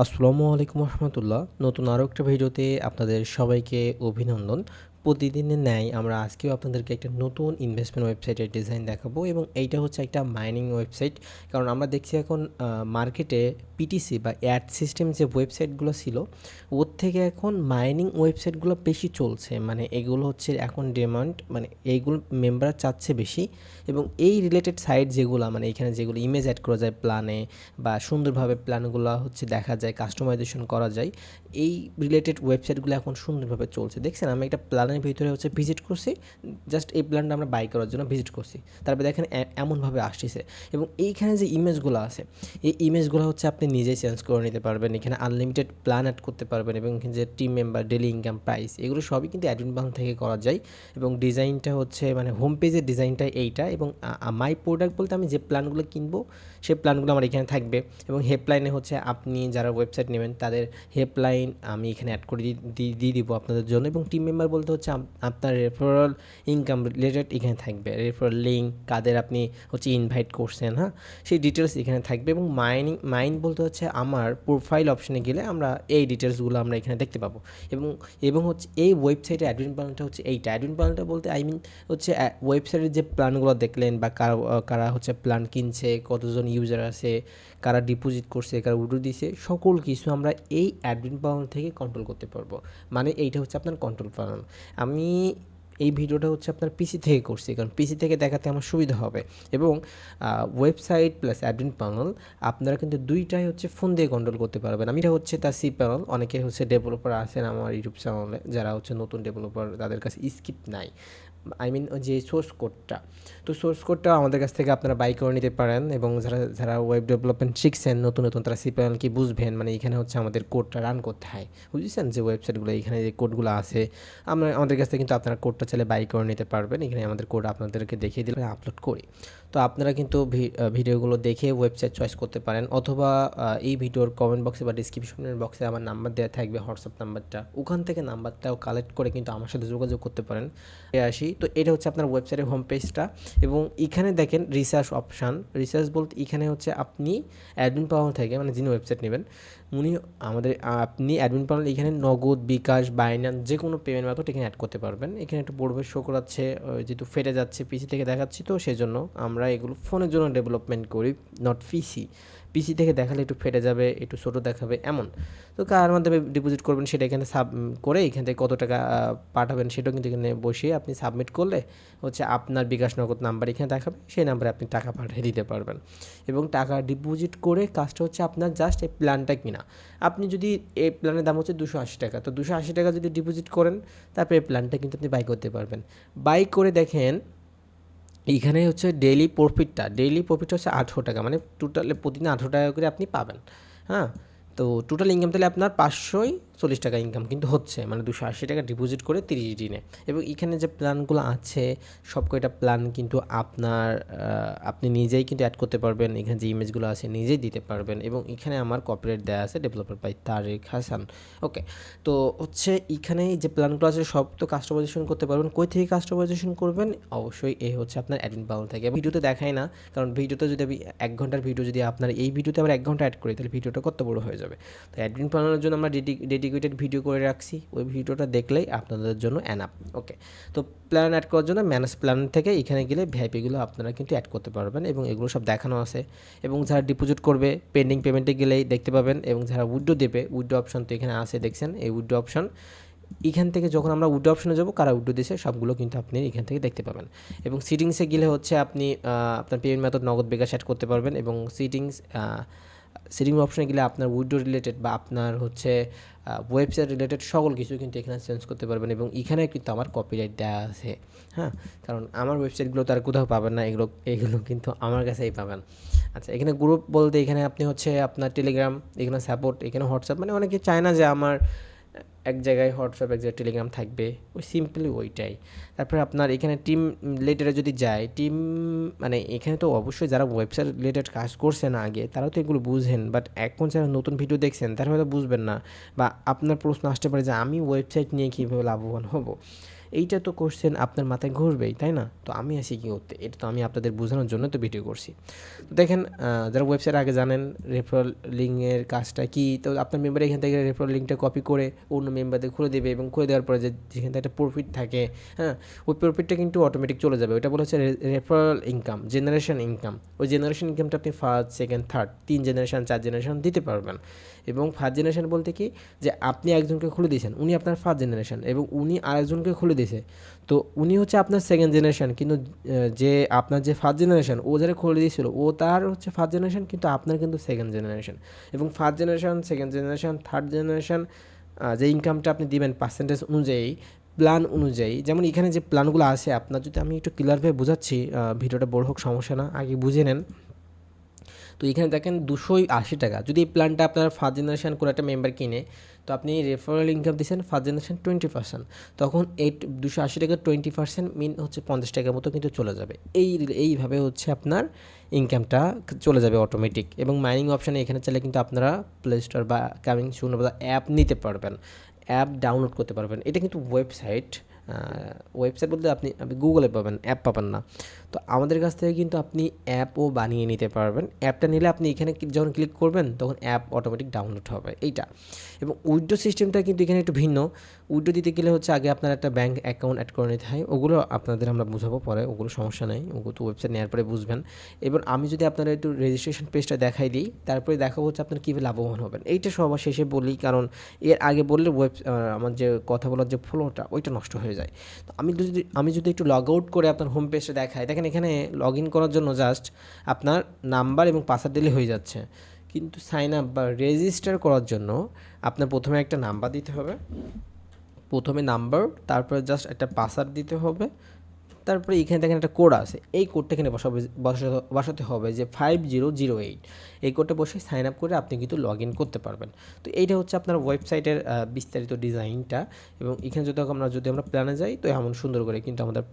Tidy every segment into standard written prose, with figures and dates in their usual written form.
আসসালামু আলাইকুম রহমতুল্লাহ। নতুন আরও একটা ভিডিওতে আপনাদের সবাইকে অভিনন্দন। প্রতিদিনের ন্যায় আমরা আজকেও আপনাদেরকে একটা নতুন ইনভেস্টমেন্ট ওয়েবসাইটের ডিজাইন দেখাবো এবং এইটা হচ্ছে একটা মাইনিং ওয়েবসাইট। কারণ আমরা দেখছি এখন মার্কেটে পিটিসি বা অ্যাড সিস্টেম যে ওয়েবসাইটগুলো ছিল ওর থেকে এখন মাইনিং ওয়েবসাইটগুলো বেশি চলছে। মানে এগুলো হচ্ছে এখন ডিমান্ড, মানে এইগুলো মেম্বার চাচ্ছে বেশি। এবং এই রিলেটেড সাইট যেগুলো, মানে এখানে যেগুলো ইমেজ অ্যাড করা যায় প্ল্যানে বা সুন্দরভাবে প্ল্যানগুলো হচ্ছে দেখা যায়, কাস্টমাইজেশন করা যায়, এই রিলেটেড ওয়েবসাইটগুলো এখন সুন্দরভাবে চলছে। দেখছেন আমি একটা প্ল্যানের ভিতরে হচ্ছে ভিজিট করছি, জাস্ট এই প্ল্যানটা আমরা বাই করার জন্য ভিজিট করছি, তারপরে দেখেন এমনভাবে আসতেছে। এবং এইখানে যে ইমেজগুলো আছে এই ইমেজগুলো হচ্ছে আপনি নিজেই চেঞ্জ করে নিতে পারবেন, এখানে আনলিমিটেড প্ল্যান অ্যাড করতে পারবেন এবং এখানে যে team member, daily income, price, এগুলো সবই কিন্তু অ্যাডমিন প্ল্যান থেকে করা যায়। এবং ডিজাইনটা হচ্ছে মানে হোম পেজের ডিজাইনটা এইটা। এবং মাই প্রোডাক্ট বলতে আমি যে প্ল্যানগুলো কিনবো সেই প্ল্যানগুলো আমার এখানে থাকবে। এবং হেল্পলাইনে হচ্ছে আপনি যারা ওয়েবসাইট নেবেন তাদের হেল্পলাইন আমি এখানে অ্যাড করে দিয়ে দিব আপনাদের জন্য। এবং টিম মেম্বার বলতে হচ্ছে আপনার রেফারেল ইনকাম রিলেটেড এখানে থাকবে, রেফারেল লিঙ্ক, কাদের আপনি হচ্ছে ইনভাইট করছেন, হ্যাঁ, সেই ডিটেলস এখানে থাকবে। এবং মাইন বলতে হচ্ছে আমার প্রোফাইল অপশনে গেলে আমরা এই ডিটেলসগুলো আমরা এখানে দেখতে পাবো। এবং এবং হচ্ছে এই ওয়েবসাইটে অ্যাডমিন প্ল্যানটা হচ্ছে এইটা। অ্যাডমিন প্ল্যানটা বলতে হচ্ছে ওয়েবসাইটের যে প্ল্যানগুলো দেখলেন বা কারা কারা হচ্ছে প্ল্যান কিনছে, কতজন ইউজার আছে, কারা ডিপোজিট করছে, কারা উইথড্র দিছে, সকল কিছু আমরা এই অ্যাডমিন প্ল্যান থেকে কন্ট্রোল করতে পারবো। মানে এইটা হচ্ছে আপনার কন্ট্রোল প্ল্যান। আমি এই ভিডিওটা হচ্ছে আপনার পিসি থেকে করছি, কারণ পিসি থেকে দেখাতে আমার সুবিধা হবে। এবং ওয়েবসাইট প্লাস অ্যাডমিন প্যানেল আপনারা কিন্তু দুইটাই হচ্ছে ফোন দিয়ে কন্ট্রোল করতে পারবেন। আমি এটা হচ্ছে তার সি প্যানেল। অনেকে হচ্ছে ডেভেলপার আছেন আমার ইউটিউব চ্যানেলে, যারা হচ্ছে নতুন ডেভেলপার, তাদের কাছে স্ক্রিপ্ট নাই, যে সোর্স কোডটা, তো সোর্স কোডটা আমাদের কাছ থেকে আপনারা বাই করে নিতে পারেন। এবং যারা যারা ওয়েব ডেভেলপমেন্ট শিখছেন নতুন নতুন, তারা সি প্যানেল কি বুঝবেন, মানে এখানে হচ্ছে আমাদের কোডটা রান করতে হয়, বুঝেছেন, যে ওয়েবসাইটগুলো এখানে যে কোডগুলো আছে আমাদের কাছ থেকে কিন্তু আপনারা কোডটা চাইলে বাই করে নিতে পারবেন। এখানে আমাদের কোড আপনাদেরকে দেখিয়ে দিলে আপলোড করি। তো আপনারা কিন্তু ভিডিওগুলো দেখে ওয়েবসাইট চয়েস করতে পারেন, অথবা এই ভিডিওর কমেন্ট বক্সে বা ডিসক্রিপশনের বক্সে আমার নাম্বার দেওয়া থাকবে, হোয়াটসঅ্যাপ নাম্বারটা, ওখান থেকে নাম্বারটাও কালেক্ট করে কিন্তু আমার সাথে যোগাযোগ করতে পারেন। আসি তো এটা হচ্ছে আপনার ওয়েবসাইটের হোম পেজটা। এবং এখানে দেখেন রিসার্চ অপশান। রিসার্চ বলতে এখানে হচ্ছে আপনি অ্যাডমিন প্যানেল থেকে, মানে যিনি ওয়েবসাইট নেবেন উনি আপনি অ্যাডমিন প্যানেল এখানে নগদ, বিকাশ, বাইন্যান্স যে কোনো পেমেন্ট মেথড এখানে অ্যাড করতে পারবেন। এখানে একটু বড় শো করাচ্ছে, যেহেতু ফেটে যাচ্ছে পিসি থেকে দেখাচ্ছি, তো সেজন্য আমরা এগুলো ফোনের জন্য ডেভেলপমেন্ট করি, নট পিসি থেকে দেখালে একটু ফেটে যাবে, একটু ছোটো দেখাবে এমন। তো কার মাধ্যমে ডিপোজিট করবেন সেটা এখানে করে এখান থেকে কত টাকা পাঠাবেন সেটাও কিন্তু এখানে বসিয়ে আপনি সাবমিট করলে হচ্ছে আপনার বিকাশ নগদ নাম্বার এখানে দেখাবে, সেই নাম্বারে আপনি টাকা পাঠিয়ে দিতে পারবেন। এবং টাকা ডিপোজিট করে কাজটা হচ্ছে আপনার জাস্ট এই প্ল্যানটা কিনা। আপনি যদি এই প্ল্যানের দাম হচ্ছে 280 টাকা, তো 280 টাকা যদি ডিপোজিট করেন তারপরে এই প্ল্যানটা কিন্তু আপনি বাই করতে পারবেন। বাই করে দেখেন এইখানে হচ্ছে ডেইলি প্রফিটটা হচ্ছে 800 টাকা, মানে টোটালে প্রতিদিন 800 টাকা করে আপনি পাবেন। হ্যাঁ, তো টোটাল ইনকাম তাহলে আপনার 540 টাকা ইনকাম কিন্তু হচ্ছে, মানে 280 টাকা ডিপোজিট করে 30 দিনে। এবং এখানে যে প্ল্যানগুলো আছে সব কয়টা প্ল্যান কিন্তু আপনি নিজেই কিন্তু অ্যাড করতে পারবেন, এখানে যে ইমেজগুলো আছে নিজেই দিতে পারবেন। এবং এখানে আমার কপিরাইট দেওয়া আছে ডেভেলপার বাই তারেক হাসান। ওকে, তো হচ্ছে এখানে যে প্ল্যানগুলো আছে সব তো কাস্টমাইজেশন করতে পারবেন। কই থেকে কাস্টমাইজেশন করবেন? অবশ্যই এই হচ্ছে আপনার অ্যাডমিন প্যানেল থেকে। ভিডিওতে দেখাই না, কারণ ভিডিওতে যদি আমি 1 ঘন্টার ভিডিও যদি আপনার এই ভিডিওতে আবার 1 ঘন্টা অ্যাড করি তাহলে ভিডিওটা কত বড় হয়ে যাবে। তো অ্যাডমিন প্যানেলের জন্য আমরা ডেডিকেটেড ভিডিও করে রাখছি, ওই ভিডিওটা দেখলেই আপনাদের জন্য এনাফ। ওকে, তো প্ল্যান অ্যাড করার জন্য ম্যানেজ প্ল্যান থেকে এখানে গেলে ভিআইপিগুলো আপনারা কিন্তু অ্যাড করতে পারবেন এবং এগুলো সব দেখানো আছে। এবং যারা ডিপোজিট করবে পেন্ডিং পেমেন্টে গেলেই দেখতে পাবেন। এবং যারা উইথড্র দেবে উইথড্র অপশন তো এখানে আছে, দেখছেন এই উইথড্র অপশন। এখান থেকে যখন আমরা উইথড্র অপশনে যাব, কারা উইথড্র দিয়েছে সবগুলো কিন্তু আপনি এখান থেকে দেখতে পাবেন। এবং সিটিংসে গেলে হচ্ছে আপনি আপনার পেমেন্ট মেথড নগদ, বিকাশ অ্যাড করতে পারবেন। এবং সিটিং অপশনে গেলে আপনার উইথড্র রিলেটেড বা আপনার হচ্ছে ওয়েবসাইট রিলেটেড সকল কিছু কিন্তু এখানে চেঞ্জ করতে পারবেন। এবং এখানে কিন্তু আমার কপিরাইট দেওয়া আছে, হ্যাঁ, কারণ আমার ওয়েবসাইটগুলো তার কোথাও পাবেন না, এগুলো কিন্তু আমার কাছেই পাবেন। আচ্ছা, এখানে গ্রুপ বলতে এখানে আপনি হচ্ছে আপনার টেলিগ্রাম, এখানে সাপোর্ট, এখানে হোয়াটসঅ্যাপ, মানে অনেকে চায় না যে আমার এক জায়গায় হোয়াটসঅ্যাপ, এক জায়গায় টেলিগ্রাম থাকবে, ওই সিম্পলি ওইটাই। তারপরে আপনার এখানে টিম রিলেটেডে যদি যায়, মানে এখানে তো অবশ্যই যারা ওয়েবসাইট রিলেটেড কাজ করছেন আগে তারাও তো এগুলো বুঝেন, বাট এখন যারা নতুন ভিডিও দেখছেন তারা হয়তো বুঝবেন না, বা আপনার প্রশ্ন আসতে পারে যে আমি ওয়েবসাইট নিয়ে কীভাবে লাভবান হব। এইটা তো কোশ্চেন আপনার মাথায় ঘুরবেই, তাই না? তো আমি আসি কী করতে, এটা তো আমি আপনাদের বোঝানোর জন্য তো ভিডিও করছি। তো দেখেন, যারা ওয়েবসাইট আগে জানেন রেফারেল লিঙ্কের কাজটা কি, তো আপনার মেম্বার এখান থেকে রেফারেল লিঙ্কটা কপি করে অন্য মেম্বারদের খুলে দেবে, এবং খুলে দেওয়ার পরে যেখান থেকে একটা প্রফিট থাকে, হ্যাঁ, ওই প্রফিটটা কিন্তু অটোমেটিক চলে যাবে। ওইটা বলা হচ্ছে রেফারেল ইনকাম, জেনারেশন ইনকাম। ওই জেনারেশন ইনকামটা আপনি first, second, third, 3 generation 4 generation দিতে পারবেন। এবং ফার্স্ট জেনারেশন বলতে কি, যে আপনি একজনকে খুলে দিয়েছেন, উনি আপনার ফার্স্ট জেনারেশন, এবং উনি আরেকজনকে খুলে দিয়েছে, তো উনি হচ্ছে আপনার সেকেন্ড জেনারেশন, কিন্তু যে আপনার যে ফার্স্ট জেনারেশন ও যারা খুলে দিয়েছিল ও তার হচ্ছে ফার্স্ট জেনারেশন, কিন্তু আপনার কিন্তু সেকেন্ড জেনারেশন। এবং first generation, second generation, third generation যে ইনকামটা আপনি দিবেন পার্সেন্টেজ অনুযায়ী, প্ল্যান অনুযায়ী, যেমন এখানে যে প্ল্যানগুলো আছে আপনার, যদি আমি একটু ক্লিয়ারভাবে বোঝাচ্ছি, ভিডিওটা বড় হোক সমস্যা না, আগে বুঝে নেন। তো এখানে দেখেন 280 টাকা, যদি এই প্ল্যানটা আপনার ফার্স্ট জেনারেশন করে একটা মেম্বার কিনে, তো আপনি রেফারেল ইনকাম দিচ্ছেন ফার্স্ট জেনারেশন 20%, তখন এই 280 টাকা 20% মিন হচ্ছে 50 টাকার মতো কিন্তু চলে যাবে। এইভাবে হচ্ছে আপনার ইনকামটা চলে যাবে অটোমেটিক। এবং মাইনিং অপশানে এখানে চাইলে কিন্তু আপনারা প্লে স্টোর বা কামিং সুন বা অ্যাপ নিতে পারবেন, অ্যাপ ডাউনলোড করতে পারবেন। এটা কিন্তু ওয়েবসাইট, ওয়েবসাইট বলতে আপনি গুগলে পাবেন, অ্যাপ পাবেন না। তো আমাদের কাছ থেকে কিন্তু আপনি অ্যাপও বানিয়ে নিতে পারবেন। অ্যাপটা নিলে আপনি এখানে যখন ক্লিক করবেন তখন অ্যাপ অটোমেটিক ডাউনলোড হবে এইটা। এবং উইথড্র সিস্টেমটা কিন্তু এখানে একটু ভিন্ন। উইথড্র দিতে গেলে হচ্ছে আগে আপনার একটা ব্যাঙ্ক অ্যাকাউন্ট অ্যাড করে নিতে হয়, ওগুলো আপনাদের আমরা বুঝাবো পরে, ওগুলো সমস্যা নেই, ওগুলো তো ওয়েবসাইট নেওয়ার পরে বুঝবেন। এবার আমি যদি আপনারা একটু রেজিস্ট্রেশন পেজটা দেখাই দিই, তারপরে দেখাবো হচ্ছে আপনার কীভাবে লাভবান হবেন। এইটা সবার শেষে বলি, কারণ এর আগে বললে আমার যে কথা বলার যে ফ্লোটা ওইটা নষ্ট হয়ে যায়। তো আমি যদি একটু লগ আউট করে আপনার হোম পেজটা দেখাই, দেখেন এখানে লগ ইন করার জন্য জাস্ট আপনার নাম্বার এবং পাসওয়ার্ড দিলে হয়ে যাচ্ছে, কিন্তু সাইন আপ বা রেজিস্টার করার জন্য আপনার প্রথমে একটা নাম্বার দিতে হবে, প্রথমে নাম্বার, তারপরে জাস্ট একটা পাসওয়ার্ড দিতে হবে, তারপরে এখানে দেখেন একটা কোড আছে, এই কোডটা এখানে বসাতে হবে যে 5008, এই কোডটা বসে সাইন আপ করে আপনি কিন্তু লগ ইন করতে পারবেন। তো এইটা হচ্ছে আপনার ওয়েবসাইটের বিস্তারিত ডিজাইনটা। এবং এখানে যদি আমরা প্ল্যানে যাই, তো এমন সুন্দর করে কিন্তু আমাদের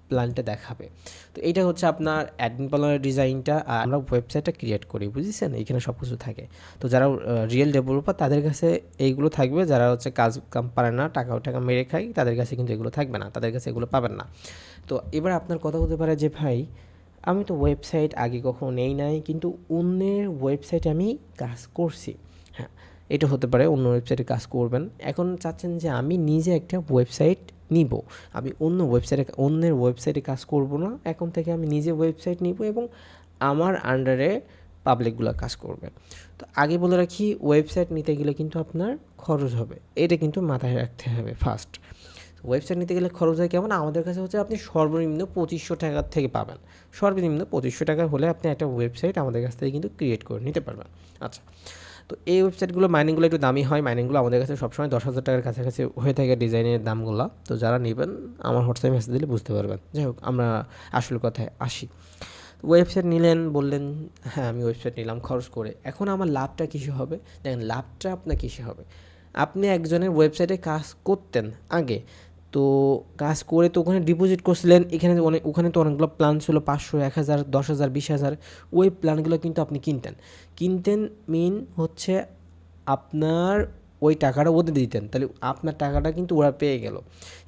প্ল্যানটা দেখাবে। তো এইটা হচ্ছে আপনার অ্যাডমিন প্যানেলের ডিজাইনটা, আর আমরা ওয়েবসাইটটা ক্রিয়েট করি, বুঝেছেন? এখানে সব কিছু থাকে। তো যারা রিয়েল ডেভেলপার তাদের কাছে এইগুলো থাকবে, যারা হচ্ছে কাজ কাম পারে না, টাকা মেরে খায়, তাদের কাছে কিন্তু এগুলো থাকবে না, তাদের কাছে এগুলো পাবেন না। তো এবার আপনার কথা হতে পারে যে ভাই, আমি তো ওয়েবসাইট আগে কখনো নেই নাই, কিন্তু অন্যের ওয়েবসাইটে আমি কাজ করছি। হ্যাঁ, এটা হতে পারে, অন্য ওয়েবসাইটে কাজ করবেন। এখন চাচ্ছেন যে আমি নিজে একটা ওয়েবসাইট নিব, আমি অন্যের ওয়েবসাইটে কাজ করব না, এখন থেকে আমি নিজে ওয়েবসাইট নিব এবং আমার আন্ডারে পাবলিকগুলো কাজ করবে। তো আগে বলে রাখি, ওয়েবসাইট নিতে গেলে কিন্তু আপনার খরচ হবে, এটা কিন্তু মাথায় রাখতে হবে ফার্স্ট। ওয়েবসাইট নিতে গেলে খরচ হয় কেমন, আমাদের কাছে হচ্ছে আপনি সর্বনিম্ন 2500 টাকার থেকে পাবেন, সর্বনিম্ন 2500 টাকা হলে আপনি একটা ওয়েবসাইট আমাদের কাছ থেকে কিন্তু ক্রিয়েট করে নিতে পারবেন। আচ্ছা, তো এই ওয়েবসাইটগুলো মাইনিংগুলো একটু দামি হয়, মাইনিংগুলো আমাদের কাছে সবসময় 10,000 টাকার কাছাকাছি হয়ে থাকে ডিজাইনের দামগুলো। তো যারা নেবেন আমার হোয়াটসঅ্যাপে মেসেজ দিলে বুঝতে পারবেন। যাই হোক, আমরা আসল কথায় আসি। ওয়েবসাইট নিলেন, বললেন হ্যাঁ আমি ওয়েবসাইট নিলাম খরচ করে, এখন আমার লাভটা কিসে হবে? দেখেন, লাভটা আপনার কিসে হবে, আপনি একজনের ওয়েবসাইটে কাজ করতেন আগে, তো কাজ করে তো ওখানে ডিপোজিট করছিলেন, ওখানে তো অনেকগুলো প্ল্যান ছিল, 500, 1000, 10,000, 20,000, ওই প্ল্যানগুলো কিন্তু আপনি কিনতেন মিন হচ্ছে আপনার ওই টাকাটা ওদের দিতেন, তাহলে আপনার টাকাটা কিন্তু ওরা পেয়ে গেল।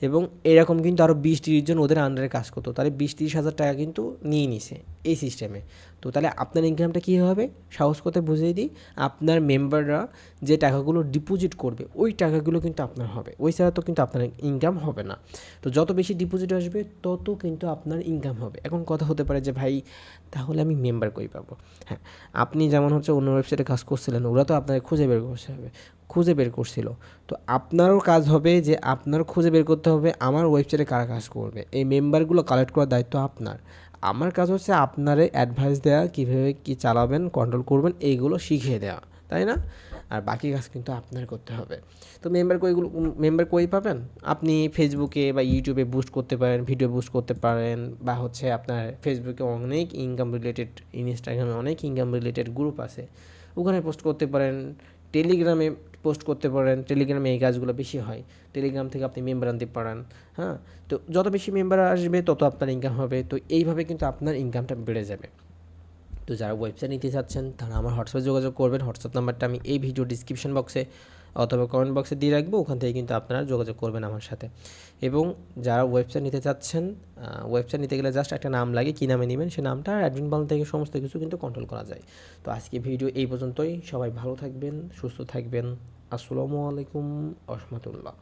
এবং এরকম কিন্তু আরও 20-30 জন ওদের আন্ডারে কাজ করতো, তাহলে 20-30 হাজার টাকা কিন্তু নিয়ে নিছে এই সিস্টেমে। তো তাহলে আপনার ইনকামটা কী হবে, সাহস করতে বুঝিয়ে দিই, আপনার মেম্বাররা যে টাকাগুলো ডিপোজিট করবে ওই টাকাগুলো কিন্তু আপনার হবে, ওই ছাড়া তো কিন্তু আপনার ইনকাম হবে না। তো যত বেশি ডিপোজিট আসবে তত কিন্তু আপনার ইনকাম হবে। এখন কথা হতে পারে যে ভাই, তাহলে আমি মেম্বার কই পাবো? হ্যাঁ, আপনি যেমন হচ্ছে অন্য ওয়েবসাইটে কাজ করছিলেন, ওরা তো আপনাকে খুঁজে বের করছিল, তো আপনারও কাজ হবে যে আপনারও খুঁজে বের করতে হবে আমার ওয়েবসাইটে কারা কাজ করবে, এই মেম্বারগুলো কালেক্ট করার দায়িত্ব আপনার। আমার কাজ হচ্ছে আপনারে অ্যাডভাইস দেওয়া, কীভাবে কী চালাবেন, কন্ট্রোল করবেন, এইগুলো শিখিয়ে দেওয়া, তাই না? আর বাকি কাজ কিন্তু আপনার করতে হবে। তো মেম্বার কই পাবেন? আপনি ফেসবুকে বা ইউটিউবে বুস্ট করতে পারেন, ভিডিও বুস্ট করতে পারেন, বা হচ্ছে আপনার ফেসবুকে অনেক ইনকাম রিলেটেড, ইনস্টাগ্রামে অনেক ইনকাম রিলেটেড গ্রুপ আছে, ওখানে পোস্ট করতে পারেন, টেলিগ্রামে পোস্ট করতে পারেন, টেলিগ্রামে এই কাজগুলো বেশি হয়, টেলিগ্রাম থেকে আপনি মেম্বার আনতে পারেন। হ্যাঁ, তো যত বেশি মেম্বার আসবে তত আপনার ইনকাম হবে, তো এইভাবে কিন্তু আপনার ইনকামটা বেড়ে যাবে। তো যারা ওয়েবসাইট নিতে চাচ্ছেন তারা আমার হোয়াটসঅ্যাপে যোগাযোগ করবেন, হোয়াটসঅ্যাপ নাম্বারটা আমি এই ভিডিও ডিসক্রিপশন বক্সে অথবা কমেন্ট বক্সে দিয়ে রাখবো, ওখান থেকে কিন্তু আপনারা যোগাযোগ করবেন আমার সাথে। এবং যারা ওয়েবসাইট নিতে চাচ্ছেন, ওয়েবসাইট নিতে গেলে জাস্ট একটা নাম লাগে, কী নামে নেবেন সে নামটা, আর অ্যাডমিন পানেল থেকে সমস্ত কিছু কিন্তু কন্ট্রোল করা যায়। তো আজকে ভিডিও এই পর্যন্তই। সবাই ভালো থাকবেন, সুস্থ থাকবেন। আসসালামু আলাইকুম ওয়া রাহমাতুল্লাহ।